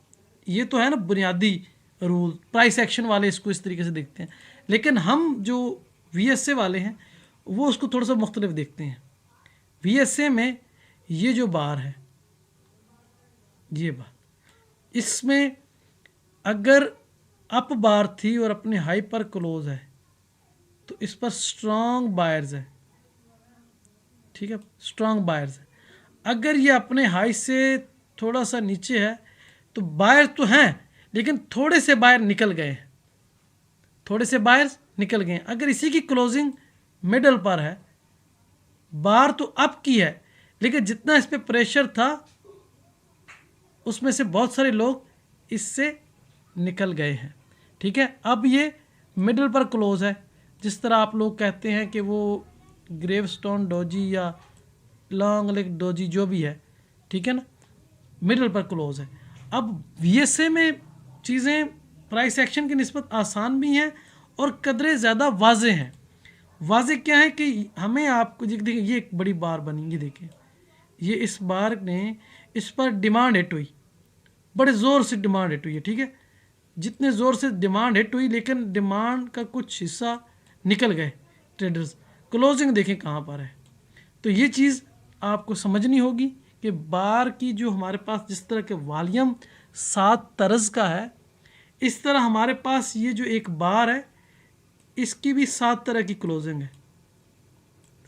S1: ये तो है ना बुनियादी रूल, प्राइस एक्शन वाले इसको इस तरीके से देखते हैं, लेकिन हम जो वीएसए वाले हैं वो उसको थोड़ा सा मुख्तलिफ देखते हैं। वीएसए में ये जो बार है, ये बार, इसमें अगर अप बार थी और अपने हाई पर क्लोज है तो इस पर स्ट्रॉन्ग बायर्स है, ठीक है, स्ट्रॉन्ग बायर्स है। अगर ये अपने हाई से थोड़ा सा नीचे है तो बायर तो हैं लेकिन थोड़े से बायर निकल गए हैं, थोड़े से बायर्स निकल गए हैं। अगर इसी की क्लोजिंग मिडल पर है, बार तो अप की है लेकिन जितना इस पर प्रेशर था उसमें से बहुत सारे लोग इससे निकल गए हैं। ठीक है, अब ये मिडल पर क्लोज है, जिस तरह आप लोग कहते हैं कि वो ग्रेवस्टोन डोजी या लॉन्ग लेग डोजी जो भी है, ठीक है ना, मिडल पर क्लोज है। अब VSA में चीज़ें प्राइस एक्शन की निस्बत आसान भी हैं और कदरे ज़्यादा वाजे हैं। वाजे क्या है कि हमें आपको देखिए ये एक बड़ी बार बनी, ये देखिए ये इस बार ने इस पर डिमांड हिट हुई, बड़े ज़ोर से डिमांड हिट हुई है। ठीक है, जितने ज़ोर से डिमांड हिट हुई लेकिन डिमांड का कुछ हिस्सा निकल गए ट्रेडर्स, क्लोजिंग देखें कहाँ पर है। तो ये चीज़ आपको समझनी होगी कि बार की जो हमारे पास जिस तरह के वॉल्यूम 7 तरज का है, इस तरह हमारे पास ये जो एक बार है इसकी भी 7 तरह की क्लोजिंग है,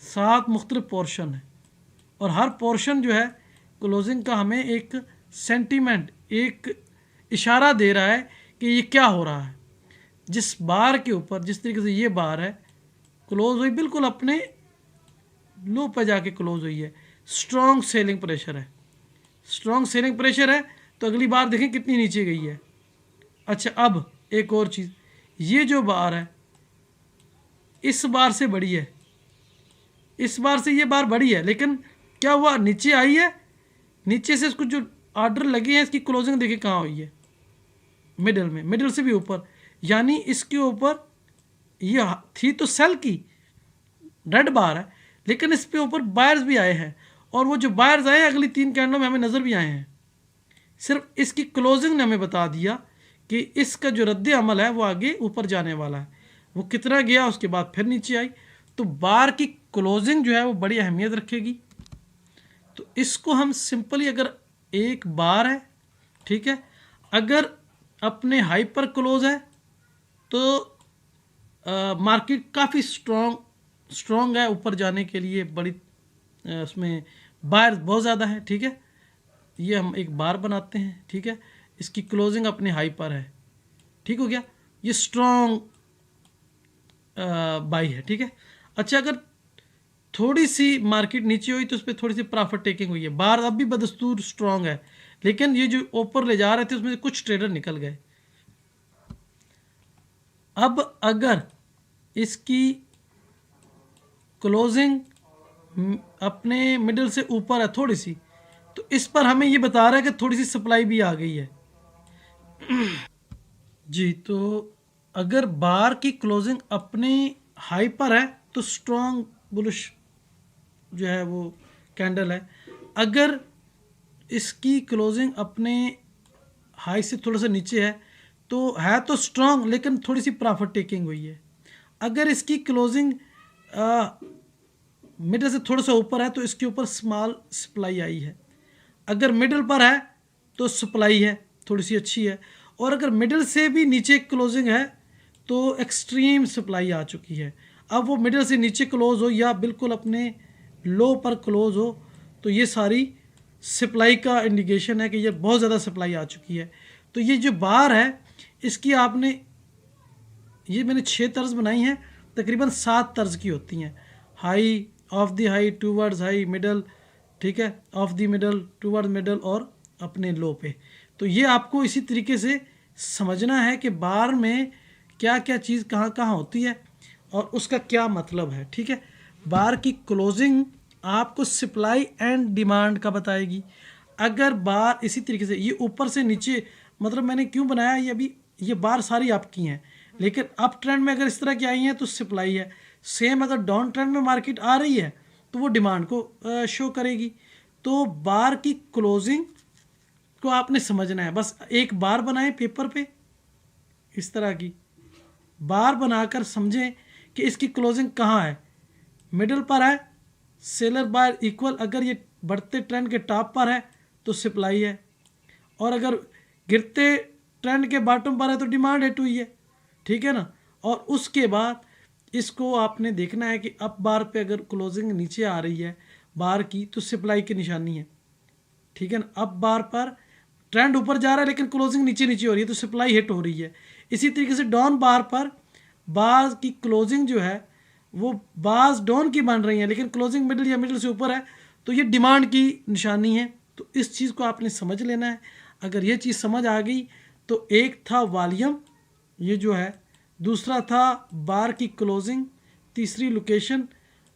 S1: 7 मुख्तलिफ पोर्शन है, और हर पोर्शन जो है क्लोजिंग का हमें एक सेंटीमेंट, एक इशारा दे रहा है कि ये क्या हो रहा है। जिस बार के ऊपर जिस तरीके से ये बार है क्लोज हुई, बिल्कुल अपने लो पर जाके क्लोज हुई है, स्ट्रॉन्ग सेलिंग प्रेशर है, स्ट्रॉन्ग सेलिंग प्रेशर है। तो अगली बार देखें कितनी नीचे गई है। अच्छा, अब एक और चीज़, ये जो बार है इस बार से बड़ी है, इस बार से ये बार बड़ी है, लेकिन क्या हुआ, नीचे आई है, नीचे से इसको जो ऑर्डर लगे हैं इसकी क्लोजिंग देखिए कहाँ हुई है, मिडल में, मिडल से भी ऊपर, यानी इसके ऊपर ये थी तो सेल की रेड बार है, लेकिन इस पे ऊपर बायर्स भी आए हैं, और वो जो बायर्स आए हैं अगली 3 कैंडलों में हमें नज़र भी आए हैं। सिर्फ इसकी क्लोजिंग ने हमें बता दिया कि इसका जो रद्द अमल है वो आगे ऊपर जाने वाला है। वो कितना गया उसके बाद फिर नीचे आई, तो बार की क्लोजिंग जो है वो बड़ी अहमियत रखेगी। तो इसको हम सिंपली, अगर एक बार है, ठीक है, अगर अपने हाई पर क्लोज है तो मार्केट काफ़ी स्ट्रॉन्ग है, ऊपर जाने के लिए बड़ी उसमें बायर बहुत ज़्यादा है। ठीक है, ये हम एक बार बनाते हैं, ठीक है, इसकी क्लोजिंग अपने हाई पर है, ठीक हो गया, ये स्ट्रॉन्ग बाई है। ठीक है, अच्छा, अगर थोड़ी सी मार्केट नीचे हुई तो उस पर थोड़ी सी प्रॉफिट टेकिंग हुई है, बार अब भी बदस्तूर स्ट्रॉन्ग है, लेकिन ये जो ऊपर ले जा रहे थे उसमें से कुछ ट्रेडर निकल गए। अब अगर इसकी क्लोजिंग अपने मिडिल से ऊपर है थोड़ी सी, तो इस पर हमें ये बता रहा है कि थोड़ी सी सप्लाई भी आ गई है। जी, तो अगर बार की क्लोजिंग अपने हाई पर है तो स्ट्रॉन्ग बुलिश जो है वो कैंडल है। अगर इसकी क्लोजिंग अपने हाई से थोड़ा सा नीचे है तो स्ट्रॉन्ग, लेकिन थोड़ी सी प्रॉफिट टेकिंग हुई है। अगर इसकी क्लोजिंग मिडल से थोड़ा सा ऊपर है तो इसके ऊपर स्मॉल सप्लाई आई है। अगर मिडल पर है तो सप्लाई है, थोड़ी सी अच्छी है, और अगर मिडल से भी नीचे क्लोजिंग है तो एक्सट्रीम सप्लाई आ चुकी है। अब वो मिडल से नीचे क्लोज हो या बिल्कुल अपने लो पर क्लोज हो, तो ये सारी सप्लाई का इंडिकेशन है कि ये बहुत ज़्यादा सप्लाई आ चुकी है। तो ये जो बार है इसकी आपने, ये मैंने 6 तर्ज बनाई हैं, तकरीबन 7 तर्ज की होती हैं, high, of the high, towards high, middle, ठीक है, of the middle, towards middle, और अपने लो पे। तो ये आपको इसी तरीके से समझना है कि बार में क्या क्या चीज़ कहाँ कहाँ होती है और उसका क्या मतलब है। ठीक है, बार की क्लोजिंग आपको सप्लाई एंड डिमांड का बताएगी। अगर बार इसी तरीके से ये ऊपर से नीचे, मतलब मैंने क्यों बनाया, ये अभी ये बार सारी आपकी हैं, लेकिन अप ट्रेंड में अगर इस तरह की आई हैं तो सप्लाई है, सेम अगर डाउन ट्रेंड में मार्केट आ रही है तो वो डिमांड को शो करेगी। तो बार की क्लोजिंग को आपने समझना है, बस एक बार बनाएं पेपर पे, इस तरह की बार बनाकर समझें कि इसकी क्लोजिंग कहाँ है, मिडल पर है, सेलर बायर इक्वल, अगर ये बढ़ते ट्रेंड के टॉप पर है तो सप्लाई है, और अगर गिरते ट्रेंड के बॉटम पर है तो डिमांड हिट हुई है। ठीक है ना, और उसके बाद इसको आपने देखना है कि अप बार पे अगर क्लोजिंग नीचे आ रही है बार की तो सप्लाई की निशानी है। ठीक है ना, अप बार पर ट्रेंड ऊपर जा रहा है लेकिन क्लोजिंग नीचे नीचे हो रही है तो सप्लाई हिट हो रही है। इसी तरीके से डाउन बार पर बार की क्लोजिंग जो है वो बार्स डाउन की बन रही है लेकिन क्लोजिंग मिडल या मिडल से ऊपर है तो ये डिमांड की निशानी है। तो इस चीज़ को आपने समझ लेना है। अगर ये चीज़ समझ आ गई तो एक था वॉल्यूम, ये जो है, दूसरा था बार की क्लोजिंग, तीसरी लोकेशन।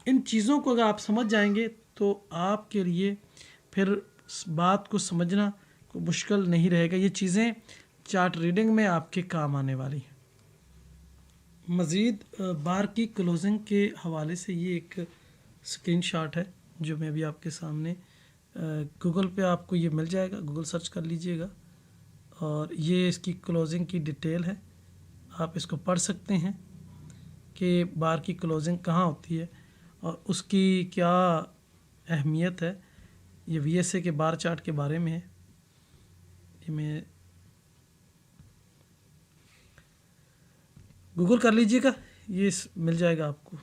S1: इन चीज़ों को अगर आप समझ जाएंगे तो आपके लिए फिर बात को समझना को मुश्किल नहीं रहेगा। ये चीज़ें चार्ट रीडिंग में आपके काम आने वाली हैं। मज़ीद बार की क्लोजिंग के हवाले से ये एक स्क्रीनशॉट है जो मैं अभी आपके सामने, गूगल पे आपको ये मिल जाएगा, गूगल सर्च कर लीजिएगा, और ये इसकी क्लोजिंग की डिटेल है। आप इसको पढ़ सकते हैं कि बार की क्लोजिंग कहाँ होती है और उसकी क्या अहमियत है। ये वीएसए के बार चार्ट के बारे में है। ये मैं गूगल कर लीजिएगा, ये मिल जाएगा आपको।